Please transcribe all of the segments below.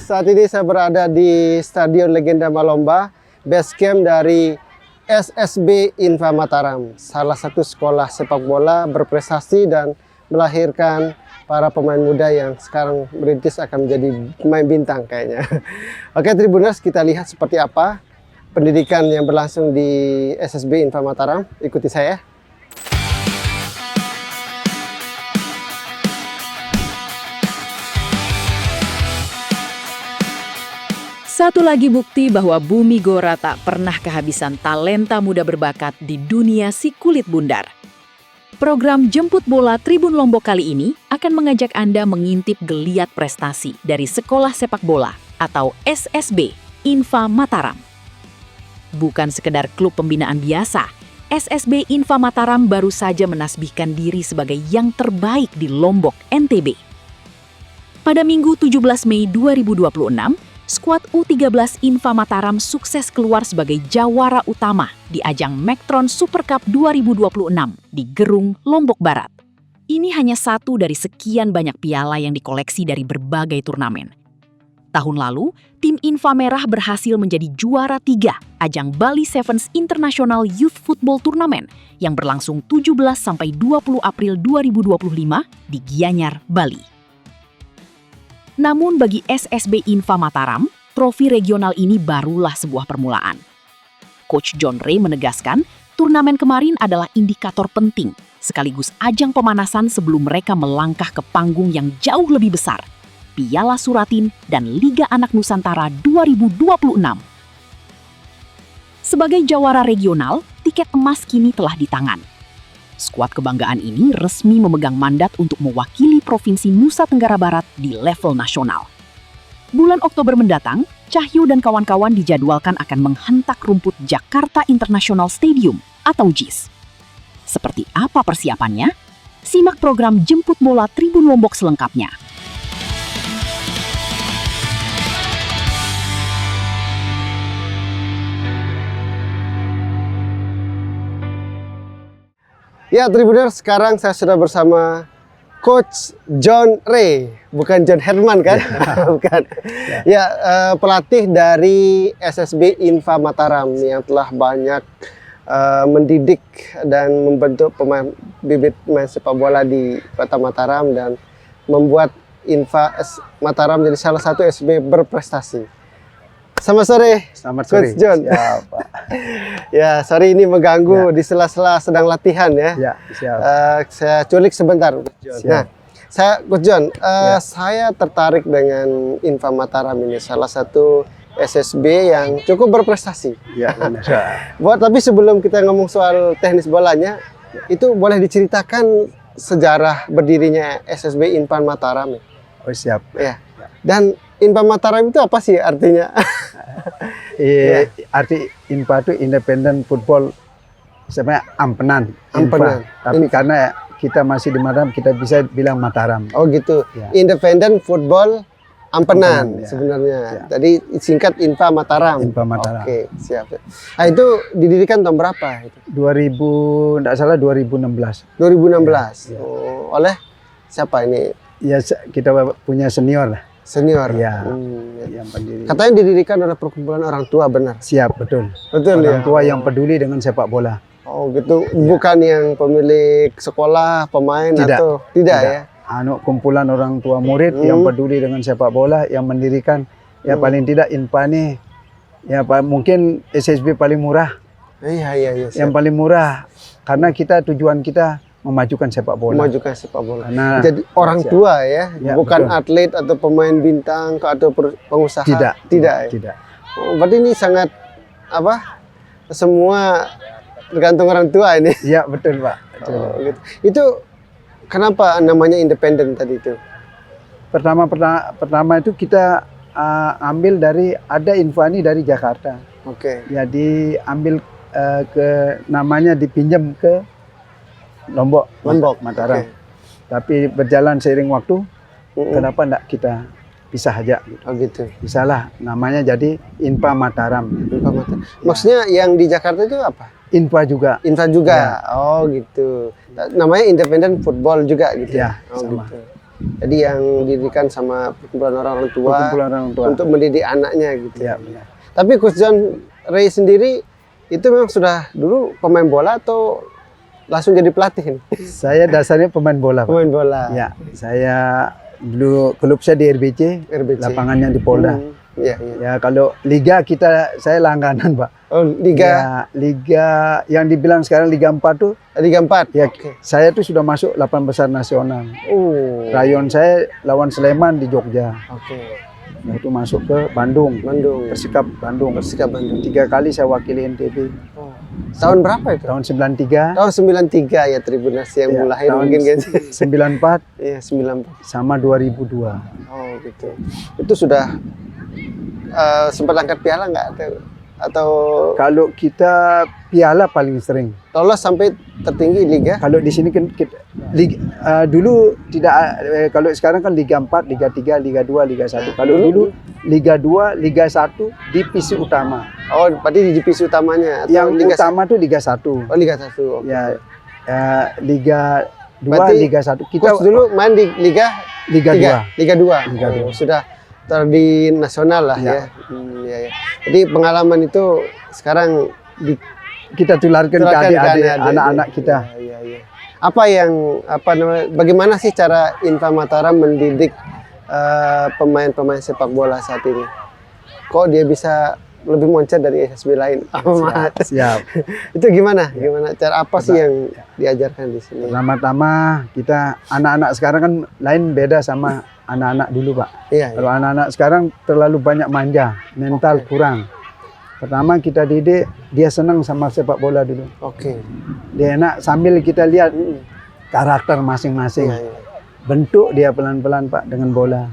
saat ini saya berada di Stadion Legenda Malomba, base camp dari SSB Infa Mataram, salah satu sekolah sepak bola berprestasi dan melahirkan para pemain muda yang sekarang merintis akan menjadi pemain bintang kayaknya. Oke Tribuners, kita lihat seperti apa pendidikan yang berlangsung di SSB Infa Mataram. Ikuti saya. Satu lagi bukti bahwa Bumi Gora tak pernah kehabisan talenta muda berbakat di dunia si kulit bundar. Program Jemput Bola Tribun Lombok kali ini akan mengajak Anda mengintip geliat prestasi dari Sekolah Sepak Bola atau SSB Infa Mataram. Bukan sekedar klub pembinaan biasa, SSB Infa Mataram baru saja menasbihkan diri sebagai yang terbaik di Lombok, NTB. Pada Minggu 17 Mei 2026, skuad U13 Infa Mataram sukses keluar sebagai jawara utama di ajang Mektron Super Cup 2026 di Gerung, Lombok Barat. Ini hanya satu dari sekian banyak piala yang dikoleksi dari berbagai turnamen. Tahun lalu, tim Infa Merah berhasil menjadi juara 3 ajang Bali Sevens International Youth Football Tournament yang berlangsung 17-20 April 2025 di Gianyar, Bali. Namun bagi SSB Infa Mataram, trofi regional ini barulah sebuah permulaan. Coach John Ray menegaskan, turnamen kemarin adalah indikator penting, sekaligus ajang pemanasan sebelum mereka melangkah ke panggung yang jauh lebih besar, Piala Suratin dan Liga Anak Nusantara 2026. Sebagai jawara regional, tiket emas kini telah di tangan. Skuad kebanggaan ini resmi memegang mandat untuk mewakili Provinsi Nusa Tenggara Barat di level nasional. Bulan Oktober mendatang, Cahyo dan kawan-kawan dijadwalkan akan menghentak rumput Jakarta International Stadium atau JIS. Seperti apa persiapannya? Simak program Jemput Bola Tribun Lombok selengkapnya. Ya Tribuners, sekarang saya sudah bersama Coach John Ray, bukan John Herman kan? Bukan. Ya, pelatih dari SSB Infa Mataram yang telah banyak mendidik dan membentuk bibit pemain sepak bola di Kota Mataram dan membuat Infa Mataram jadi salah satu SSB berprestasi. Selamat sore, Coach John. Siap, Pak. Ya, sorry ini mengganggu di sela-sela sedang latihan ya. Ya, siap. Saya culik sebentar. Nah, Coach John, saya tertarik dengan Infa Mataram ini, salah satu SSB yang cukup berprestasi. Ya, benar. Tapi sebelum kita ngomong soal teknis bolanya, itu boleh diceritakan sejarah berdirinya SSB Infa Mataram. Oh, siap. Ya. Dan Infa Mataram itu apa sih artinya? Arti Infa itu Independent Football, sebenarnya Ampenan. Tapi karena kita masih di Mataram, kita bisa bilang Mataram. Oh gitu. Ya. Independent Football Ampenan ya. Sebenarnya. Ya. Jadi singkat Infa Mataram. Infa Mataram. Oke, siap. Nah, itu didirikan tahun berapa? 2016. 2016. Ya. Oh, oleh siapa ini? Ya, kita punya senior lah. Senior. Ya. Yang pendiri. Katanya didirikan oleh perkumpulan orang tua, benar? Siap, betul. Betul orang tua yang peduli dengan sepak bola. Oh gitu. Bukan yang pemilik sekolah, pemain atau tidak ya? Kumpulan orang tua murid yang peduli dengan sepak bola, yang mendirikan ya paling tidak Infa nih ya mungkin SSB paling murah. Iya. Yang paling murah karena tujuan kita memajukan sepak bola. Memajukan sepak bola. Karena jadi orang tua ya bukan betul. Atlet atau pemain bintang atau pengusaha. Tidak. Oh, berarti ini sangat semua tergantung orang tua ini. Iya, betul, Pak. Oh, gitu. Itu kenapa namanya independen tadi itu? Pertama itu kita ambil ada Infa ini dari Jakarta. Oke. Jadi ambil namanya dipinjam ke Lombok Mataram. Okay. Tapi berjalan seiring waktu, kenapa enggak kita pisah aja? Oh gitu. Bisalah, namanya jadi Infa Mataram. Infa Mataram. Maksudnya yang di Jakarta itu apa? Infa juga. Ya. Oh gitu. Namanya Independent Football juga gitu. Ya, oh, sama. Gitu. Jadi yang didirikan sama perkumpulan orang tua, Perkumpulan orang tua. untuk mendidik anaknya gitu. Ya, benar. Tapi Coach John Ray sendiri itu memang sudah dulu pemain bola atau langsung jadi pelatih? Saya dasarnya pemain bola, Pak. Pemain bola. Ya, saya dulu klub saya di RBC, RBC. lapangannya di Polda. Iya, iya. Ya, kalau liga saya langganan, Pak. Oh, Liga Ya, liga yang dibilang sekarang Liga 4 tuh, Liga 4. ya Oke. saya tuh sudah masuk 8 besar nasional. Oh. Rayon saya lawan Sleman di Jogja. Oke. Nah, itu masuk ke Bandung, Bandung. Persikap Bandung. Persikap Bandung. 3 kali saya wakili NTB. Oh. Tahun berapa itu? Tahun 93, Tahun 93 ya, Tribunas yang ya, lahir tahun mungkin kan. 94 Iya, 94. sama 2002. Oh, gitu. Itu sudah sempat angkat piala nggak? Atau Kalau kita piala paling sering. lolos sampai tertinggi liga? Kalau di sini kan dulu tidak, kalau sekarang kan Liga 4, Liga 3, Liga 2, Liga 1. Kalau dulu Liga 2, Liga 1 divisi utama. Oh, berarti di divisi utamanya atau Yang liga utama tuh Liga 1. Oh, Liga 1. Oke. Ya, Liga 2, Berarti Liga 1. Kita Coach dulu main di Liga Liga 3, 2. Liga 2. Liga Oh, 2. sudah di nasional lah ya. Ya. Ya, ya. Jadi pengalaman itu sekarang Kita tularkan ke diterapkan ke adik-adik, adik-adik. anak-anak kita. Ya, ya, ya. Apa namanya? Bagaimana sih cara Infa Mataram mendidik pemain-pemain sepak bola saat ini? Kok dia bisa lebih moncer dari SSB lain? Siap. Itu gimana? Gimana cara apa sih yang diajarkan di sini? Pertama-tama kita anak-anak sekarang kan lain beda sama anak-anak dulu, Pak. Iya, Kalau anak-anak sekarang terlalu banyak manja, mental kurang. Pertama kita didik dia senang sama sepak bola dulu. Oke. Dia enak sambil kita lihat karakter masing-masing. Iya, iya. Bentuk dia pelan-pelan, Pak, dengan bola.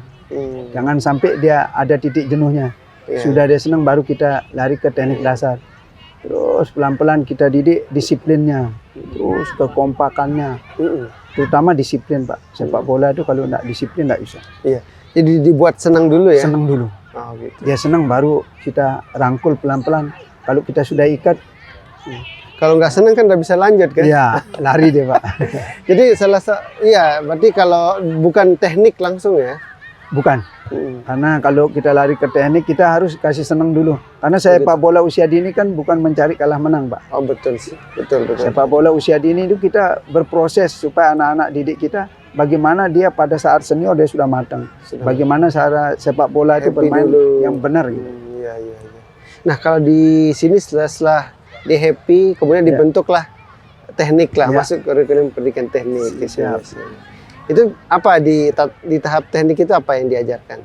Jangan sampai dia ada titik jenuhnya. Iya. Sudah dia senang baru kita lari ke teknik dasar. Terus pelan-pelan kita didik disiplinnya. Terus kekompakannya. Terutama disiplin, Pak. Sepak bola itu kalau nggak disiplin nggak bisa. Iya. Jadi dibuat senang dulu ya? Senang dulu. Oh, gitu. Dia senang baru kita rangkul pelan-pelan. Kalau kita sudah ikat, Kalau nggak senang kan nggak bisa lanjut kan? ya lari dia, Pak. Jadi iya, berarti kalau bukan teknik langsung ya? Bukan. Karena kalau kita lari ke teknik, kita harus kasih senang dulu. Karena sepak bola usia dini kan bukan mencari kalah menang, Pak. Oh, betul sih. Betul. Sepak bola usia dini itu kita berproses supaya anak-anak didik kita bagaimana dia pada saat senior dia sudah matang. Bagaimana cara sepak bola itu Happy bermain dulu. yang benar gitu. Iya, iya, iya. Nah, kalau di sini setelah di happy, kemudian dibentuklah teknik lah, Ya. masuk kurikulum pendidikan teknik. Gitu. Siap. Itu apa di tahap teknik itu apa yang diajarkan?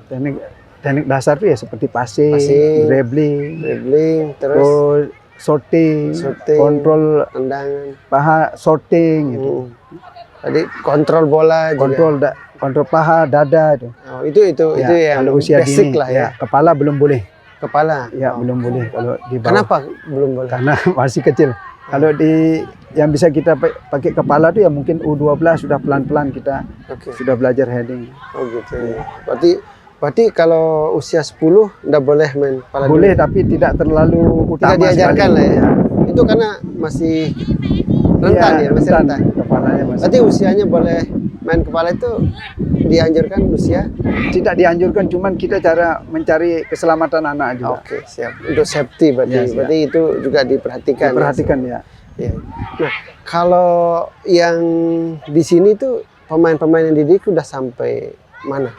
Teknik dasar tuh ya seperti passing, dribbling, Terus shooting, Shooting. kontrol tendangan. paha, shooting gitu. Tadi kontrol bola juga. Kontrol paha, dada itu. Oh, itu Ya, yang kalau usia basic dini lah ya. kepala belum boleh. Kepala. Ya, belum boleh kalau di bawah. Kenapa belum boleh? Karena masih kecil. Kalau yang bisa kita pakai kepala tuh ya mungkin U12 sudah pelan-pelan kita Oke. sudah belajar heading. Oh gitu. Berarti kalau usia 10 nggak boleh main kepala Boleh dulu. tapi tidak terlalu utama. Tidak diajarkan sekali. lah ya. Itu karena masih rentan ya, masih rentan. Kepalanya masih. Berarti usianya boleh main kepala itu dianjurkan usia? Tidak dianjurkan, cuman kita cara mencari keselamatan anak juga. Oke, siap. Untuk safety berarti. Ya, siap. Berarti itu juga diperhatikan. Diperhatikan ya. Ya. Nah, kalau yang di sini tuh pemain-pemain yang dididik udah sampai mana?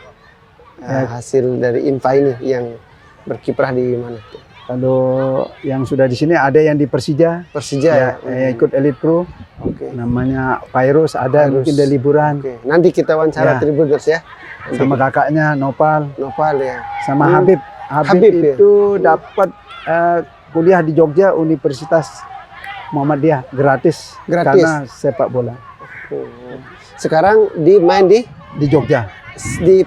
Hasil dari Infa ini yang berkiprah di mana? Kalau yang sudah di sini ada yang di Persija, Persija ya. ikut Elite Pro, Oke. namanya Virus, ada Virus. mungkin dia liburan, Oke. Nanti kita wawancara Ya. Tribuners ya. sama kakaknya Nopal, Nopal ya. sama Habib. Habib, ya? Itu dapat kuliah di Jogja Universitas Muhammadiyah gratis, Gratis. karena sepak bola Sekarang main di Jogja. di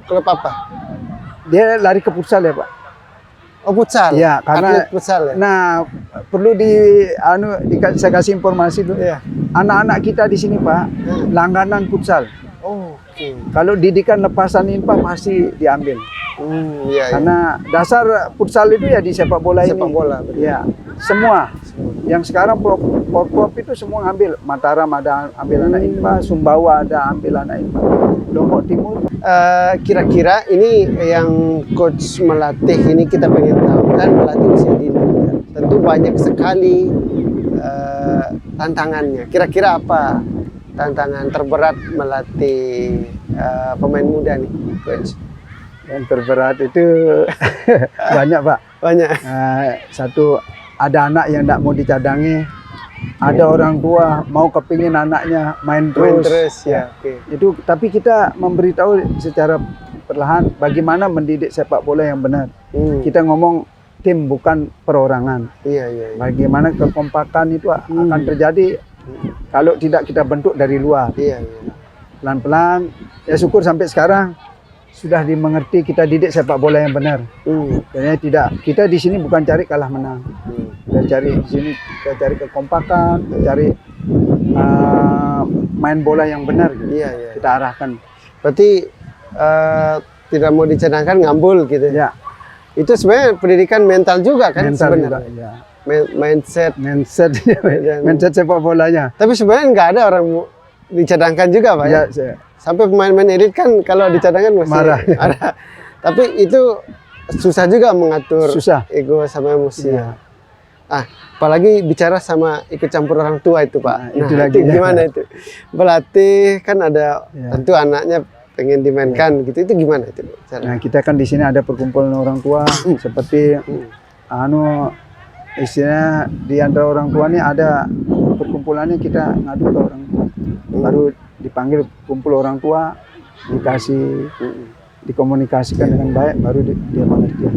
klub apa? Dia lari ke futsal ya, Pak. Oh, futsal. Iya, karena atlet futsal ya. nah perlu saya kasih informasi dulu. Iya. Anak-anak kita di sini, Pak, langganan futsal. Oh, oke. Kalau didikan lepasan Infa pasti diambil. Iya, iya. Karena dasar futsal itu ya di sepak bola ini. Sepak bola, betul. Ya, semua. Yang sekarang Prop itu semua ngambil. Mataram ada ambil anak INPA, Sumbawa ada ambil anak INPA. Lombok Timur. Kira-kira ini yang coach melatih ini kita pengen tahu kan, melatih usia dini. Tentu banyak sekali tantangannya. Kira-kira apa tantangan terberat melatih pemain muda nih, coach? Yang terberat itu banyak, Pak. Banyak. Satu, ada anak yang tidak mau dicadangi, ada orang tua mau kepingin anaknya main terus. Ya. Oke. Itu, tapi kita memberitahu secara perlahan bagaimana mendidik sepak bola yang benar. Kita ngomong tim bukan perorangan. Iya. Bagaimana kekompakan itu akan terjadi kalau tidak kita bentuk dari luar. Iya. Pelan-pelan, ya syukur sampai sekarang sudah dimengerti, kita didik sepak bola yang benar. Jadi tidak, kita di sini bukan cari kalah menang. Kita cari di sini, kita cari kekompakan, kita cari main bola yang benar. Iya. Kita arahkan. Berarti tidak mau dicadangkan ngambul gitu. Ya. Itu sebenarnya pendidikan mental juga kan Mental juga. sebenarnya. Ya. Mindset. Sepak bolanya. Tapi sebenarnya nggak ada orang dicadangkan juga, Pak. Ya, Sampai pemain-pemain elit kan kalau dicadangkan masih marah. ada. Tapi itu susah juga mengatur Susah. ego sama emosi. Ya. Apalagi bicara sama ikut campur orang tua itu, Pak. Nah, itu Itu lagi. gimana itu? Pelatih kan ada Ya. tentu anaknya pengen dimainkan gitu. Itu gimana itu? Nah, kita kan di sini ada perkumpulan orang tua seperti istilahnya di antara orang tua ini ada perkumpulannya, kita ngadu ke orang tua. Baru dipanggil kumpul orang tua, dikomunikasikan dengan baik, baru dia pengertian.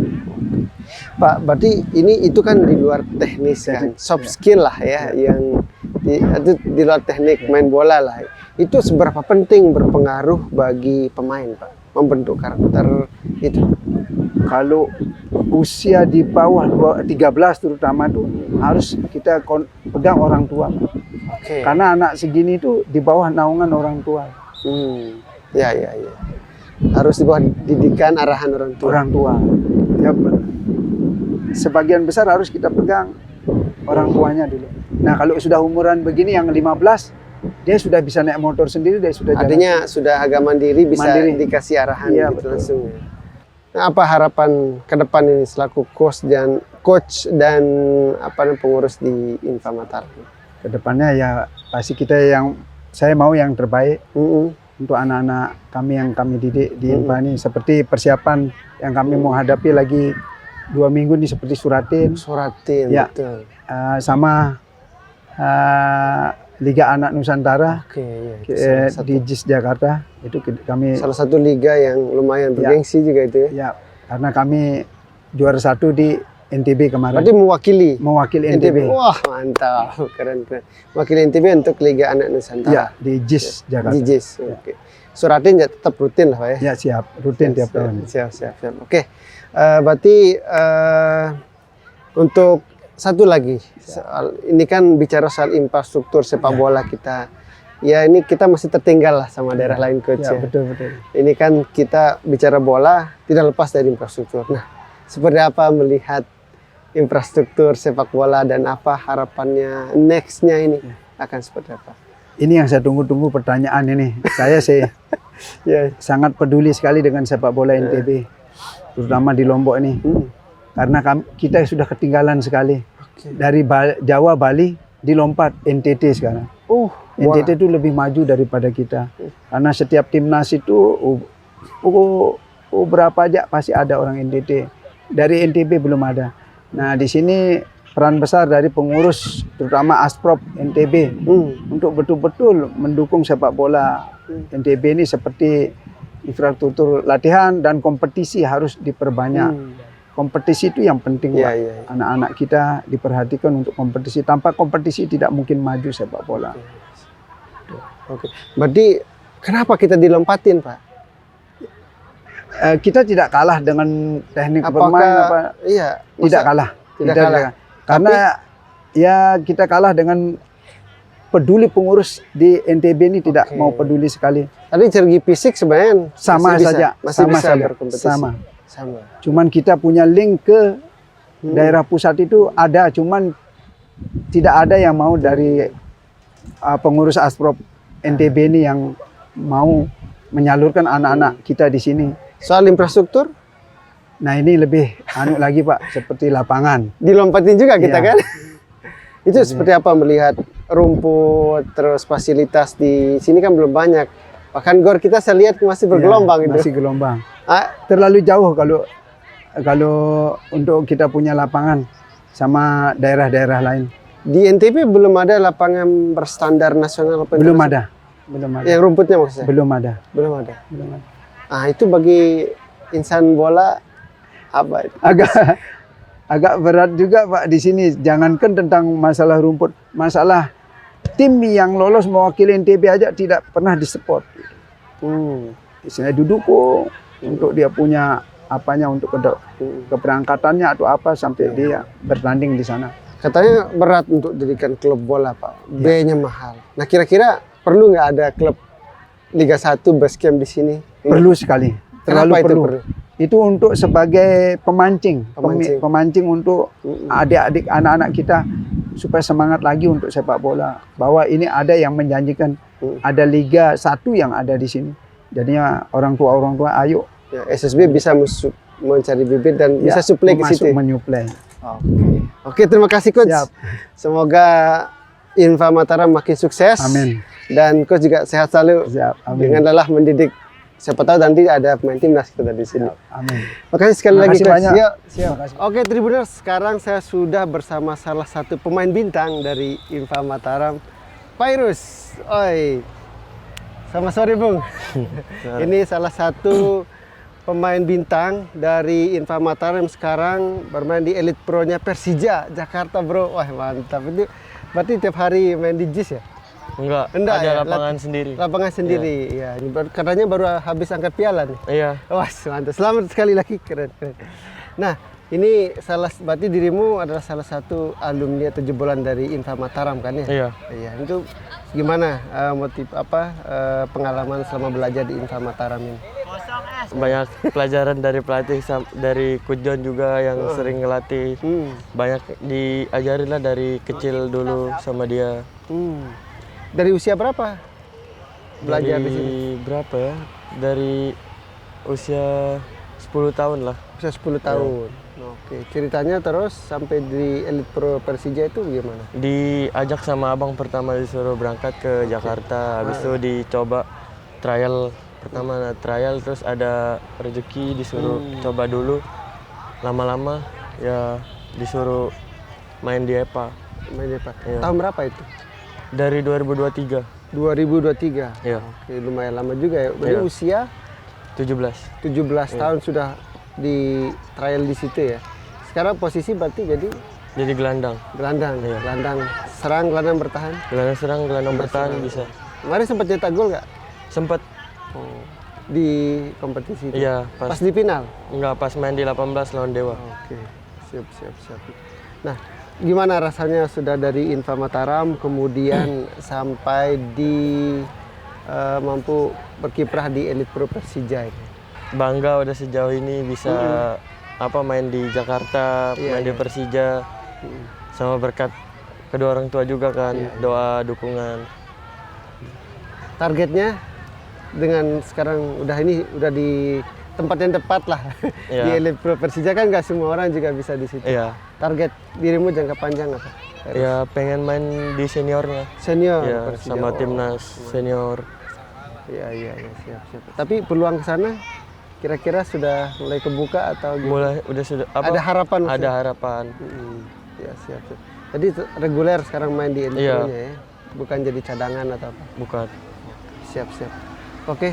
Pak, berarti itu kan di luar teknis kan, soft skill lah ya, yang itu di luar teknik main bola lah. Itu seberapa penting berpengaruh bagi pemain, Pak, membentuk karakter itu? Kalau usia di bawah 13 terutama itu harus kita pegang orang tua. Oke. Karena anak segini itu di bawah naungan orang tua. Ya. Harus di bawah didikan arahan orang tua. Orang tua. Ya, sebagian besar harus kita pegang orang tuanya dulu. Nah, kalau sudah umuran begini yang 15, dia sudah bisa naik motor sendiri, dia sudah Artinya sudah agak mandiri, bisa dikasih arahan Iya, gitu betul. langsung. Nah, apa harapan ke depan ini selaku coach dan pengurus di Infa Mataram? Kedepannya ya pasti saya mau yang terbaik untuk anak-anak kami yang kami didik di Infa ini. Seperti persiapan yang kami mau hadapi lagi 2 minggu ini seperti Suratin, ya, betul. Sama Liga Anak Nusantara. Oke, ya, Di JIS Jakarta itu kami salah satu liga yang lumayan bergengsi juga itu ya. ya, karena kami juara 1 di NTB kemarin. Berarti mewakili NTB. Wah, mantap, keren. Mewakili NTB untuk Liga Anak Nusantara. Ya, di JIS Jakarta. Di JIS. Oke. Suratin ya tetap rutin lah, Pak ya. Ya, siap, rutin tiap tahun. Siap. Oke. Berarti untuk satu lagi, ini kan bicara soal infrastruktur sepak bola kita. Ya, ini kita masih tertinggal lah sama daerah lain, coach ya. Betul. Ini kan kita bicara bola tidak lepas dari infrastruktur. Nah, seperti apa melihat infrastruktur sepak bola dan apa harapannya next-nya ini akan seperti apa? Ini yang saya tunggu-tunggu pertanyaan ini. Saya sangat peduli sekali dengan sepak bola NTB, terutama di Lombok ini. Karena kita sudah ketinggalan sekali. Dari Jawa, Bali, dilompat NTT sekarang. NTT itu lebih maju daripada kita. Karena setiap timnas itu berapa aja pasti ada orang NTT. Dari NTB belum ada. Nah, di sini peran besar dari pengurus, terutama Asprop NTB, untuk betul-betul mendukung sepak bola NTB ini, seperti infrastruktur latihan dan kompetisi harus diperbanyak. Kompetisi itu yang penting, Pak. Anak-anak kita diperhatikan untuk kompetisi. Tanpa kompetisi tidak mungkin maju sepak bola. Oke. Berarti kenapa kita dilompatin, Pak? Kita tidak kalah dengan teknik bermain. Iya, tidak kalah. Tidak kalah. Karena ya kita kalah dengan peduli pengurus di NTB ini tidak mau peduli sekali. Tadi segi fisik sebenarnya sama saja, masih sama bisa saja, berkompetisi. sama. Sama. Cuman kita punya link ke daerah pusat itu ada, cuman tidak ada yang mau dari pengurus Asprop NTB ini yang mau menyalurkan anak-anak kita di sini. Soal infrastruktur Nah ini lebih lagi Pak, seperti lapangan. dilompatin juga kita Iya. kan. Itu seperti apa melihat rumput terus fasilitas di sini kan belum banyak. Bahkan gor kita saya lihat masih bergelombang Ya, itu. masih gelombang. Ah, Terlalu jauh kalau untuk kita punya lapangan sama daerah-daerah lain. di NTB belum ada lapangan berstandar nasional apa Belum internasional? ada. Belum ada. Yang rumputnya maksudnya? Belum ada. Belum ada. Belum ada. Ah, itu bagi insan bola apa itu? Agak berat juga Pak di sini. Jangankan tentang masalah rumput, masalah tim yang lolos mewakili NTB aja tidak pernah disupport. Saya duduk kok untuk dia punya apanya untuk keberangkatannya atau apa sampai dia bertanding di sana. Katanya berat untuk dirikan klub bola, Pak. B-nya mahal. Nah, kira-kira perlu nggak ada klub Liga 1 basecamp di sini? Perlu sekali. Terlalu Kenapa itu perlu. perlu? Itu untuk sebagai pemancing, Pemancing. pemancing untuk adik-adik anak-anak kita supaya semangat lagi untuk sepak bola. Bahwa ini ada yang menjanjikan ada Liga 1 yang ada di sini. Jadinya orang tua ayo Ya, SSB bisa mencari bibit dan bisa suplai ke situ. menyuplai. Oke, terima kasih Coach. Siap. Semoga Infa Mataram makin sukses. Amin. Dan Coach juga sehat selalu. Siap. Amin. Dengan lelah mendidik. Siapa tahu nanti ada pemain timnas kita di sini. Amin. Makasih sekali Terima lagi kasih Coach. banyak. Siap. Terima kasih. Oke Tribuners, sekarang saya sudah bersama salah satu pemain bintang dari Infa Mataram, Fairuz. Oi. Selamat sore Bung. Ini salah satu pemain bintang dari Infa Mataram sekarang bermain di Elite Pro-nya Persija Jakarta, Bro. Wah, mantap. Itu berarti tiap hari main di JIS ya? Enggak, Enggak ada ya? lapangan sendiri. Lapangan sendiri. Ya, ini katanya baru habis angkat piala nih. Iya, Wah, mantap. Selamat sekali lagi, keren. Nah, ini berarti dirimu adalah salah satu alumni atau jebolan dari Infa Mataram kan ya? iya. Iya, itu gimana pengalaman selama belajar di Infa Mataram ini? Banyak pelajaran dari pelatih, dari Coach John juga yang sering ngelatih. Banyak diajarin lah dari kecil dulu sama dia. Dari usia berapa belajar di sini? Dari berapa ya? Dari usia 10 tahun lah. Usia 10 tahun. Oke, ceritanya terus sampai di Elite Pro Persija itu gimana? Diajak sama abang pertama disuruh berangkat ke Jakarta. Habis itu dicoba trial. Pertama trial, terus ada rezeki disuruh coba dulu. Lama-lama ya disuruh main di EPA. Main apa? Iya. Tahun berapa itu? Dari 2023. 2023. Iya, Oke, lumayan lama juga ya. Berarti Iya. usia 17. 17 tahun sudah di trial di situ ya. Sekarang posisi berarti jadi Jadi gelandang. gelandang, Iya. gelandang serang, gelandang bertahan. Gelandang serang, gelandang bertahan bisa. Kemarin sempat cetak gol nggak? Sempet, Di kompetisi itu? iya, Pas di final? enggak pas main di 18 lawan Dewa. Oke, siap. Nah, gimana rasanya sudah dari Infa Mataram kemudian sampai di mampu berkiprah di Elite Pro Persija ini? Bangga udah sejauh ini bisa main di Jakarta, Iya, main di iya. Persija. Sama berkat kedua orang tua juga kan, doa, dukungan. Targetnya dengan sekarang udah di tempat yang tepat lah. Iya. Di Elite Pro Persija kan nggak semua orang juga bisa di situ. Iya, Target dirimu jangka panjang apa? ya pengen main di seniornya. Senior Ya, Persija. sama Oh, timnas senior. Iya, siap. Tapi peluang ke sana kira-kira sudah mulai kebuka atau gimana? Mulai udah sudah Ada harapan maksudnya? Ada harapan. Ya, siap. Jadi reguler sekarang main di Elite Iya. Pro-nya ya? Bukan jadi cadangan atau apa? Bukan. Siap. Oke,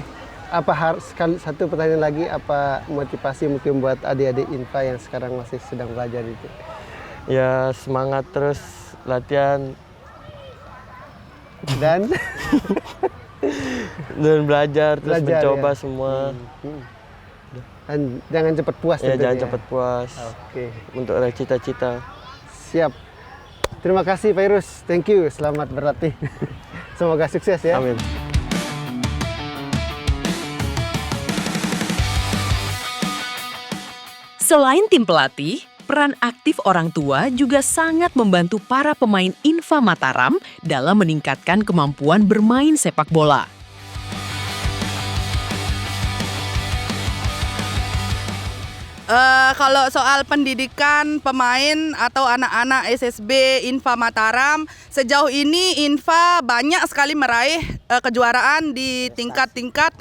satu pertanyaan lagi, apa motivasi mungkin buat adik-adik Infa yang sekarang masih sedang belajar itu? Ya semangat terus latihan Dan dan belajar terus Belajar, mencoba ya. semua. dan jangan cepat puas. Ya tentunya. jangan cepat puas Oke, untuk raih cita-cita. siap. Terima kasih Fairuz, thank you, selamat berlatih. Semoga sukses ya. Amin. Selain tim pelatih, Peran aktif orang tua juga sangat membantu para pemain Infa Mataram dalam meningkatkan kemampuan bermain sepak bola. Kalau soal pendidikan pemain atau anak-anak SSB Infa Mataram, sejauh ini Infa banyak sekali meraih kejuaraan di tingkat-tingkat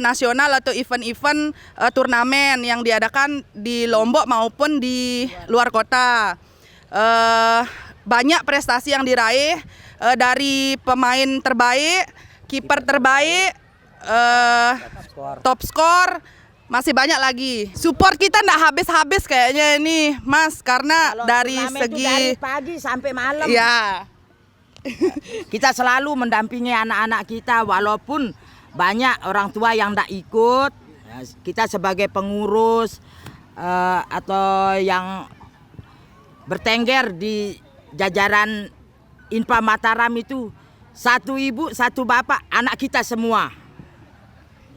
nasional atau event-event turnamen yang diadakan di Lombok maupun di luar kota. Banyak prestasi yang diraih dari pemain terbaik, kiper terbaik, top skor. Masih banyak lagi. Support kita nggak habis-habis kayaknya ini, Mas, karena Kalau dari turnamen itu segi dari pagi sampai malam. ya Kita selalu mendampingi anak-anak kita walaupun banyak orang tua yang tidak ikut. Kita sebagai pengurus atau yang bertengger di jajaran Infa Mataram itu satu ibu, satu bapak, anak kita semua.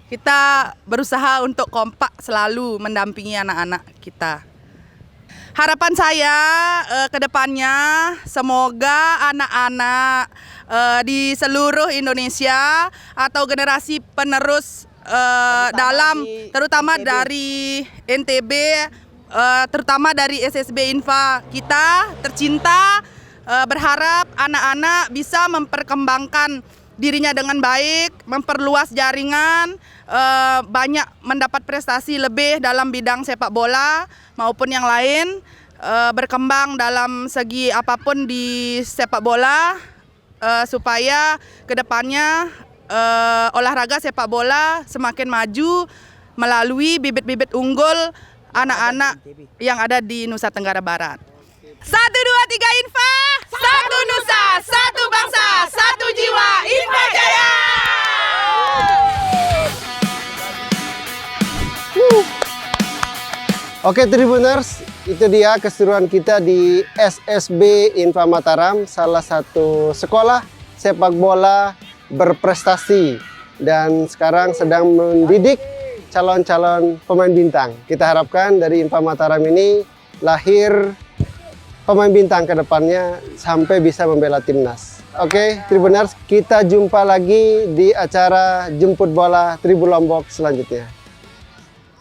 kita berusaha untuk kompak selalu mendampingi anak-anak kita. Harapan saya ke depannya semoga anak-anak di seluruh Indonesia atau generasi penerus terutama dari NTB, terutama dari SSB Infa kita tercinta, berharap anak-anak bisa memperkembangkan dirinya dengan baik, memperluas jaringan, banyak mendapat prestasi lebih dalam bidang sepak bola maupun yang lain, berkembang dalam segi apapun di sepak bola, supaya kedepannya olahraga sepak bola semakin maju melalui bibit-bibit unggul anak-anak yang ada di Nusa Tenggara Barat. 1, 2, 3 Infa, 1 Nusa, 1 bangsa, 1 jiwa, Infa Jaya! Oke Tribuners, itu dia keseruan kita di SSB Infa Mataram, salah satu sekolah sepak bola berprestasi dan sekarang sedang mendidik calon-calon pemain bintang. Kita harapkan dari Infa Mataram ini lahir pemain bintang ke depannya sampai bisa membela timnas. Oke, Tribuners, kita jumpa lagi di acara Jemput Bola Tribun Lombok selanjutnya.